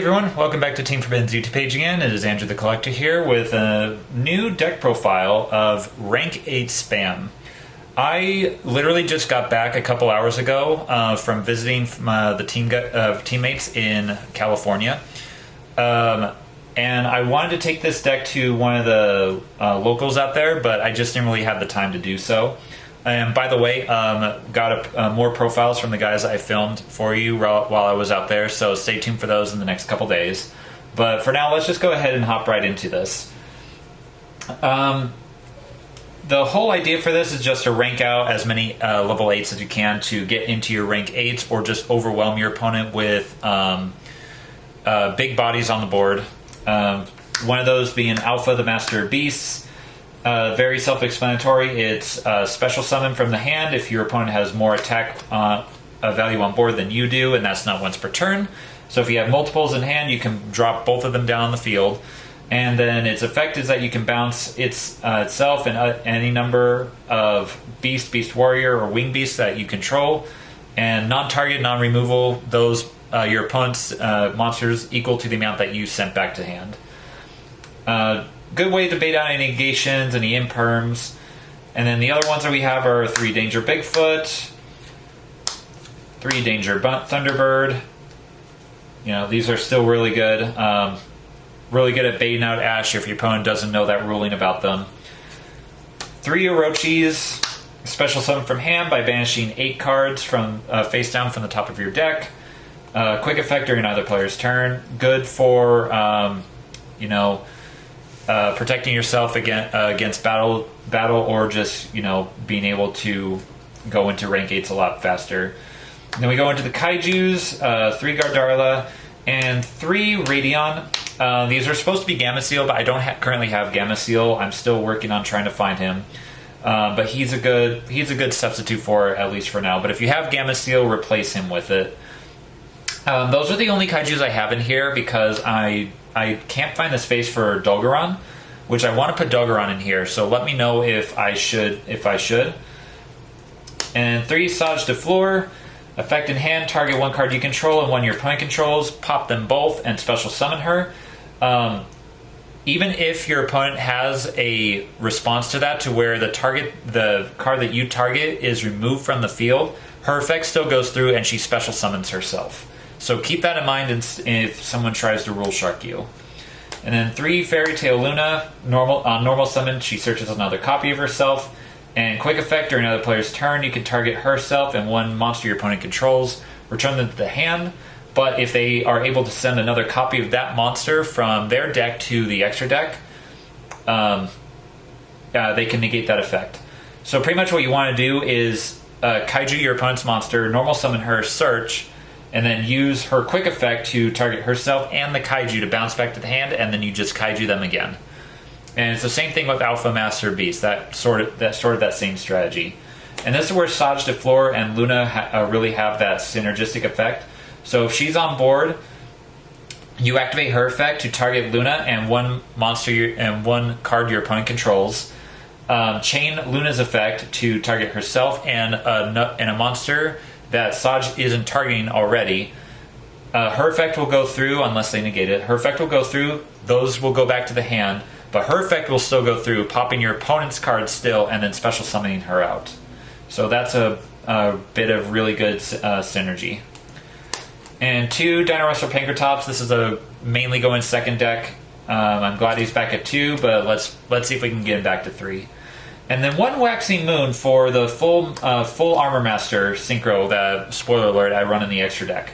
everyone, welcome back to Team Forbidden's YouTube page again. It is Andrew the Collector here with a new deck profile of Rank 8 Spam. I literally just got back a couple hours ago from visiting the teammates in California. And I wanted to take this deck to one of the locals out there, but I just didn't really have the time to do so. And by the way, got more profiles from the guys I filmed for you while I was out there, so stay tuned for those in the next couple days. But for now, let's just go ahead and hop right into this. The whole idea for this is just to rank out as many level 8s as you can to get into your rank 8s, or just overwhelm your opponent with big bodies on the board. One of those being Alpha the Master of Beasts. Very self-explanatory. It's a special summon from the hand if your opponent has more attack value on board than you do, and that's not once per turn. So if you have multiples in hand, you can drop both of them down on the field. And then its effect is that you can bounce itself and any number of beast warrior, or wing beasts that you control, and non-target, non-removal those your opponent's monsters equal to the amount that you sent back to hand. Good way to bait out any negations, any imperms. And then the other ones that we have are 3 Danger Bigfoot, 3 Danger Thunderbird. You know, these are still really good. Really good at baiting out Ash if your opponent doesn't know that ruling about them. 3 Orochis, special summon from hand by banishing 8 cards from face down from the top of your deck. Quick effect during either player's turn. Good for, protecting yourself against battle, or just, being able to go into rank 8s a lot faster. And then we go into the Kaijus, 3 Gardarla, and 3 Radion. These are supposed to be Gamma Seal, but I don't currently have Gamma Seal. I'm still working on trying to find him. But he's a good substitute for it, at least for now. But if you have Gamma Seal, replace him with it. Those are the only Kaijus I have in here because I can't find the space for Dolgaron, which I want to put Dolgaron in here, so let me know if I should. And 3 Sage de Fleur, effect in hand, target 1 card you control and 1 your opponent controls, pop them both and special summon her. Even if your opponent has a response to that, to where the card that you target is removed from the field, her effect still goes through and she special summons herself. So keep that in mind if someone tries to Rule Shark you. And then 3 Fairy Tale Luna, normal summon, she searches another copy of herself. And quick effect during another player's turn, you can target herself and 1 monster your opponent controls, return them to the hand. But if they are able to send another copy of that monster from their deck to the extra deck, they can negate that effect. So pretty much what you want to do is Kaiju your opponent's monster, normal summon her, search, and then use her quick effect to target herself and the Kaiju to bounce back to the hand, and then you just Kaiju them again. And it's the same thing with Alpha Master Beast, that same strategy. And this is where Sage de Fleur and Luna really have that synergistic effect. So if she's on board, you activate her effect to target Luna and 1 monster and 1 card your opponent controls. Chain Luna's effect to target herself and a monster that Sage isn't targeting already. Her effect will go through unless they negate it. Her effect will go through, those will go back to the hand, but her effect will still go through, popping your opponent's card still and then special summoning her out. So that's a bit of really good synergy. And 2 Dino-Wrestler Pankratops. This is mainly go in second deck. I'm glad he's back at 2, but let's see if we can get him back to 3. And then 1 Waxing Moon for the full Armor Master Synchro, that, spoiler alert, I run in the extra deck.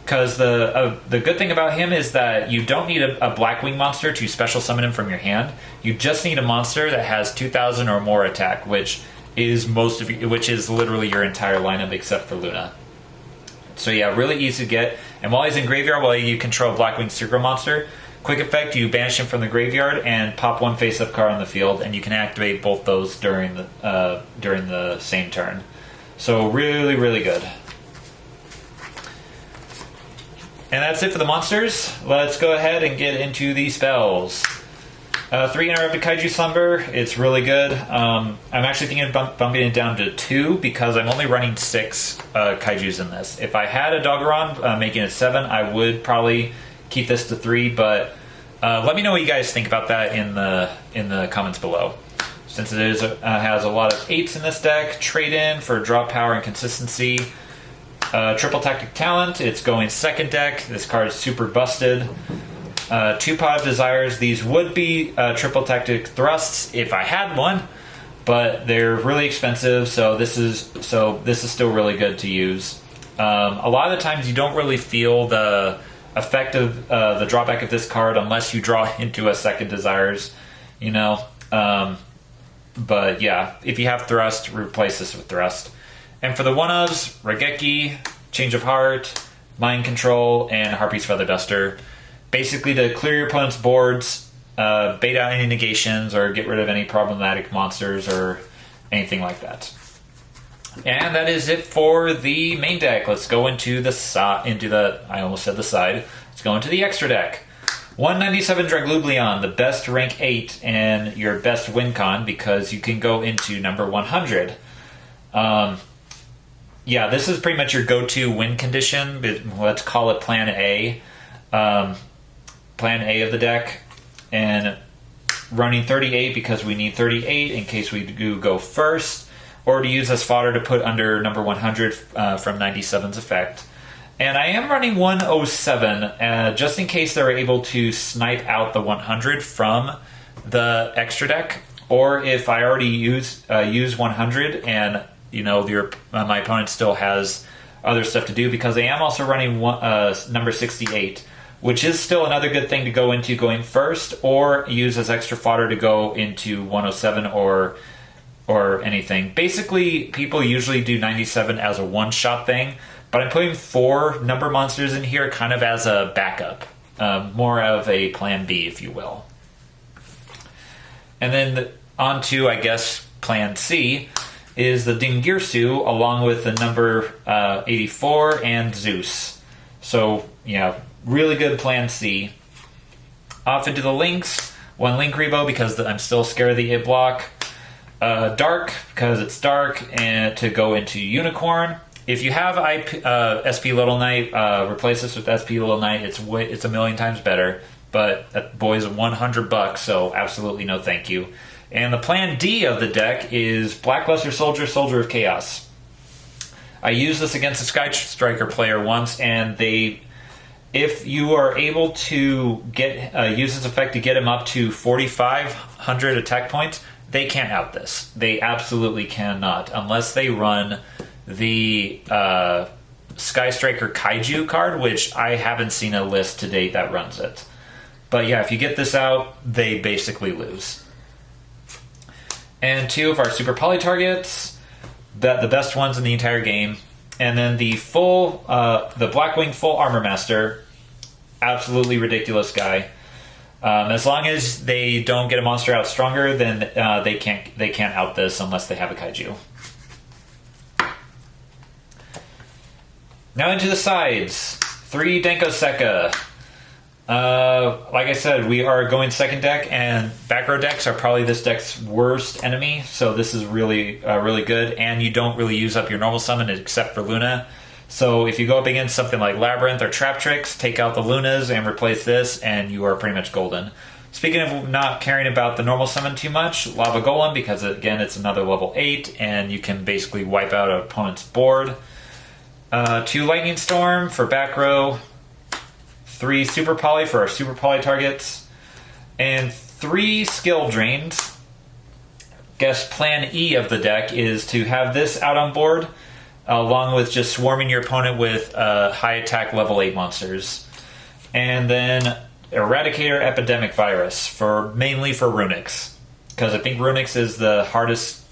Because the good thing about him is that you don't need a Blackwing monster to special summon him from your hand. You just need a monster that has 2,000 or more attack, which is literally your entire lineup except for Luna. So yeah, really easy to get. And while he's in graveyard, while you control Blackwing Synchro monster, quick effect, you banish him from the graveyard and pop 1 face-up card on the field, and you can activate both those during the same turn. So really, really good. And that's it for the monsters. Let's go ahead and get into the spells. 3 Interrupted Kaiju Slumber, it's really good. I'm actually thinking of bumping it down to 2 because I'm only running 6 Kaijus in this. If I had a Dolgaron making it 7, I would probably keep this to 3, but let me know what you guys think about that in the comments below. Since it has a lot of 8s in this deck, trade in for drop power and consistency. Triple Tactic Talent, it's going second deck. This card is super busted. 2 Pot of Desires, these would be Triple Tactic Thrusts if I had one, but they're really expensive, so this is still really good to use. A lot of the times you don't really feel the effect of the drawback of this card unless you draw into a second Desires, you know. But yeah, if you have Thrust, replace this with Thrust. And for the 1-ofs, Raigeki, Change of Heart, Mind Control, and Harpy's Feather Duster. Basically to clear your opponent's boards, bait out any negations, or get rid of any problematic monsters or anything like that. And that is it for the main deck. Let's go into I almost said the side. Let's go into the extra deck. 197 Draglublion, the best rank 8 and your best win con, because you can go into number 100. Yeah, this is pretty much your go-to win condition, but let's call it Plan A. Plan A of the deck. And running 38 because we need 38 in case we do go first, or to use as fodder to put under number 100 from 97's effect. And I am running 107 just in case they're able to snipe out the 100 from the extra deck, or if I already use 100 and my opponent still has other stuff to do, because I am also running number 68, which is still another good thing to go into going first, or use as extra fodder to go into 107 or anything. Basically, people usually do 97 as a one-shot thing, but I'm putting 4 number monsters in here kind of as a backup, more of a plan B, if you will. And then on to, I guess, plan C is the Dingirsu, along with the number 84 and Zeus. So, yeah, really good plan C. Off into the links. 1 Link Rebo because I'm still scared of the It block. Dark because it's dark, and to go into Unicorn. If you have SP Little Knight, replace this with SP Little Knight. It's a million times better, but that boy's $100, so absolutely no thank you. And the plan D of the deck is Blackluster Soldier, Soldier of Chaos. I used this against a Sky Striker player once, and if you are able to use this effect to get him up to 4,500 attack points, they can't out this. They absolutely cannot, unless they run the Sky Striker Kaiju card, which I haven't seen a list to date that runs it. But yeah, if you get this out, they basically lose. And 2 of our Super Poly targets, the best ones in the entire game. And then the Blackwing Full Armor Master, absolutely ridiculous guy. As long as they don't get a monster out stronger, then they can't out this unless they have a Kaiju. Now into the sides. 3 Denko Sekka. Like I said, we are going second deck, and back row decks are probably this deck's worst enemy, so this is really good, and you don't really use up your normal summon except for Luna. So if you go up against something like Labyrinth or Trap Tricks, take out the Lunas and replace this, and you are pretty much golden. Speaking of not caring about the normal summon too much, Lava Golem, because again it's another level 8, and you can basically wipe out an opponent's board. 2 Lightning Storm for back row. 3 Super Poly for our Super Poly targets, and 3 Skill Drains. Guess plan E of the deck is to have this out on board, along with just swarming your opponent with high attack level 8 monsters. And then Eradicator Epidemic Virus, mainly for Runix, because I think Runix is the hardest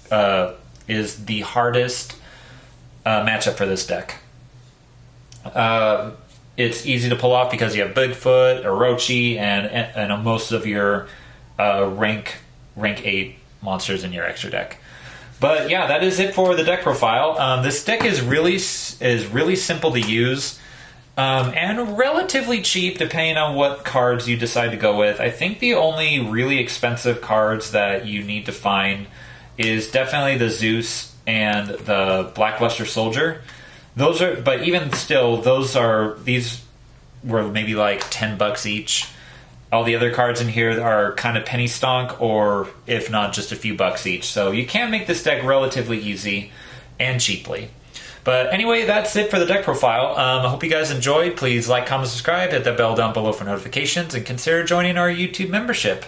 matchup for this deck. It's easy to pull off because you have Bigfoot, Orochi, and most of your rank 8 monsters in your extra deck. But yeah, that is it for the deck profile. This deck is really simple to use, and relatively cheap depending on what cards you decide to go with. I think the only really expensive cards that you need to find is definitely the Zeus and the Blackluster Soldier. But even still, these were maybe like $10 each. All the other cards in here are kind of penny stonk, or if not, just a few bucks each. So you can make this deck relatively easy and cheaply. But anyway, that's it for the deck profile. I hope you guys enjoyed. Please like, comment, subscribe, hit that bell down below for notifications, and consider joining our YouTube membership.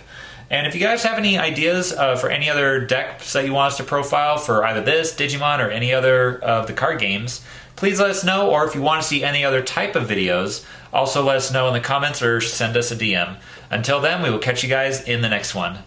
And if you guys have any ideas for any other decks that you want us to profile for either this, Digimon, or any other of the card games, please let us know. Or if you want to see any other type of videos, also let us know in the comments or send us a DM. Until then, we will catch you guys in the next one.